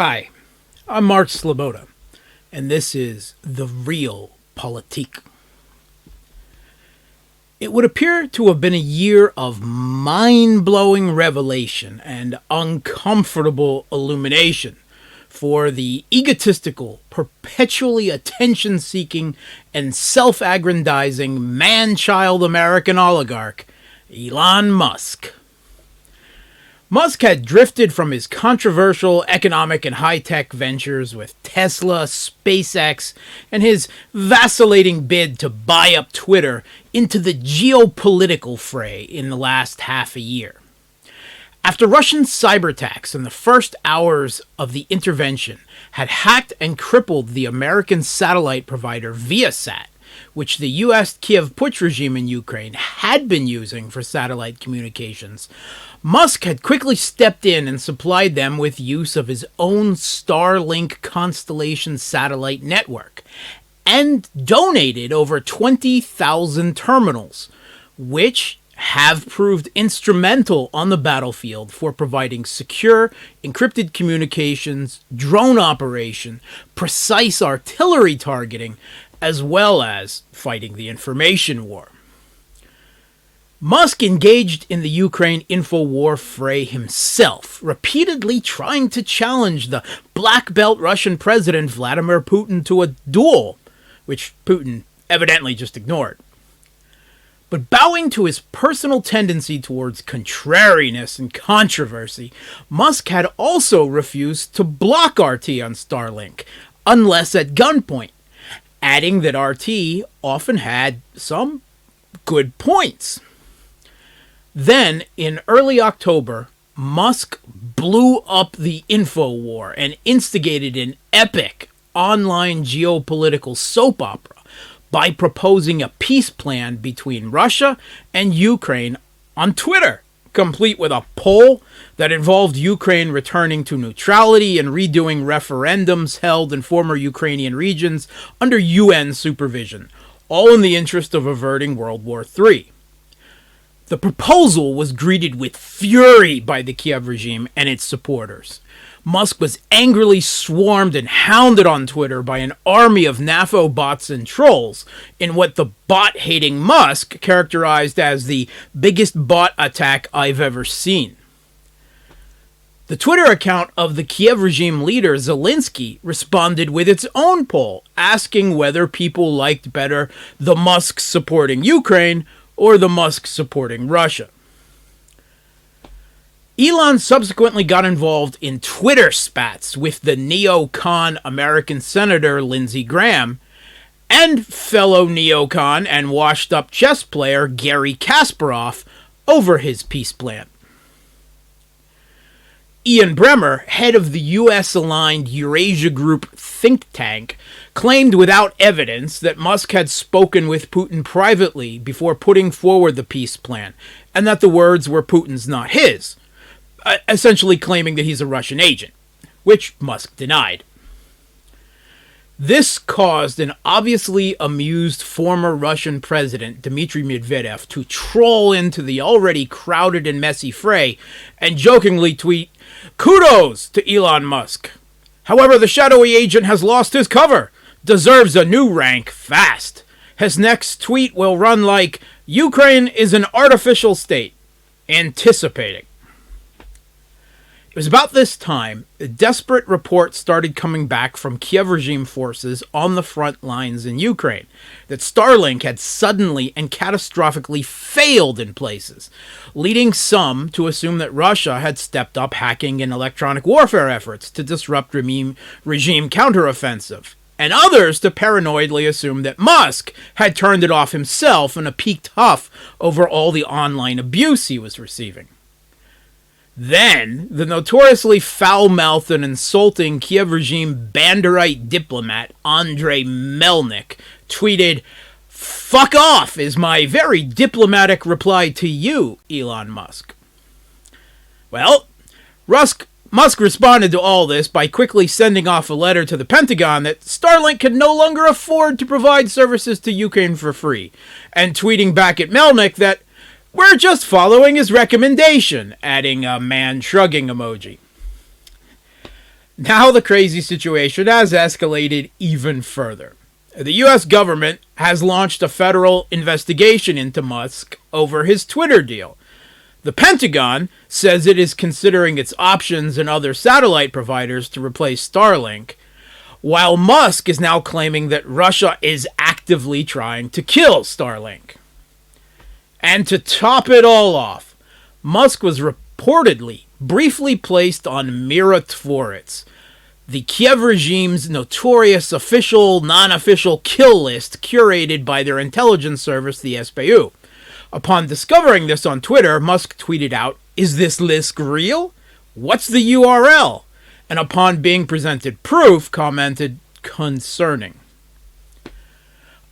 Hi, I'm Mark Sleboda, and this is The Real Politick. It would appear to have been a year of mind-blowing revelation and uncomfortable illumination for the egotistical, perpetually attention-seeking, and self-aggrandizing man-child American oligarch, Elon Musk. Musk had drifted from his controversial economic and high-tech ventures with Tesla, SpaceX, and his vacillating bid to buy up Twitter into the geopolitical fray in the last half a year. After Russian cyber attacks in the first hours of the intervention had hacked and crippled the American satellite provider Viasat, which the U.S. Kiev Putsch regime in Ukraine had been using for satellite communications, Musk had quickly stepped in and supplied them with use of his own Starlink constellation satellite network, and donated over 20,000 terminals, which have proved instrumental on the battlefield for providing secure, encrypted communications, drone operation, precise artillery targeting, as well as fighting the information war. Musk engaged in the Ukraine info-war fray himself, repeatedly trying to challenge the black belt Russian president Vladimir Putin to a duel, which Putin evidently just ignored. But bowing to his personal tendency towards contrariness and controversy, Musk had also refused to block RT on Starlink, unless at gunpoint, adding that RT often had some good points. Then, in early October, Musk blew up the info war and instigated an epic online geopolitical soap opera by proposing a peace plan between Russia and Ukraine on Twitter, complete with a poll that involved Ukraine returning to neutrality and redoing referendums held in former Ukrainian regions under UN supervision, all in the interest of averting World War III. The proposal was greeted with fury by the Kiev regime and its supporters. Musk was angrily swarmed and hounded on Twitter by an army of NAFO bots and trolls in what the bot-hating Musk characterized as the biggest bot attack I've ever seen. The Twitter account of the Kiev regime leader Zelensky responded with its own poll, asking whether people liked better the Musk supporting Ukraine or the Musk supporting Russia. Elon subsequently got involved in Twitter spats with the neocon American Senator Lindsey Graham and fellow neocon and washed-up chess player Garry Kasparov over his peace plan. Ian Bremmer, head of the U.S.-aligned Eurasia Group think tank, claimed without evidence that Musk had spoken with Putin privately before putting forward the peace plan, and that the words were Putin's, not his, essentially claiming that he's a Russian agent, which Musk denied. This caused an obviously amused former Russian president, Dmitry Medvedev, to troll into the already crowded and messy fray and jokingly tweet, "Kudos to Elon Musk. However, the shadowy agent has lost his cover. Deserves a new rank fast. His next tweet will run like, Ukraine is an artificial state. Anticipating." It was about this time desperate reports started coming back from Kiev regime forces on the front lines in Ukraine that Starlink had suddenly and catastrophically failed in places, leading some to assume that Russia had stepped up hacking and electronic warfare efforts to disrupt regime counteroffensive, and others to paranoidly assume that Musk had turned it off himself in a peaked huff over all the online abuse he was receiving. Then, the notoriously foul-mouthed and insulting Kiev regime Banderite diplomat Andrei Melnik tweeted, "Fuck off is my very diplomatic reply to you, Elon Musk." Well, Musk responded to all this by quickly sending off a letter to the Pentagon that Starlink could no longer afford to provide services to Ukraine for free, and tweeting back at Melnik that "We're just following his recommendation," adding a man shrugging emoji. Now the crazy situation has escalated even further. The US government has launched a federal investigation into Musk over his Twitter deal. The Pentagon says it is considering its options and other satellite providers to replace Starlink, while Musk is now claiming that Russia is actively trying to kill Starlink. And to top it all off, Musk was reportedly briefly placed on Mirotvorets, the Kiev regime's notorious official, non-official kill list curated by their intelligence service, the SBU. Upon discovering this on Twitter, Musk tweeted out, "Is this list real? What's the URL?" And upon being presented proof, commented, "Concerning."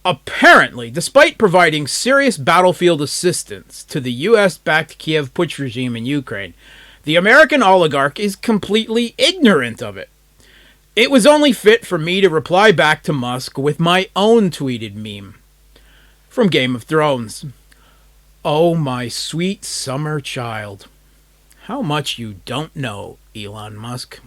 Apparently, despite providing serious battlefield assistance to the US-backed Kiev Putsch regime in Ukraine, the American oligarch is completely ignorant of it. It was only fit for me to reply back to Musk with my own tweeted meme. From Game of Thrones. "Oh, my sweet summer child. How much you don't know, Elon Musk."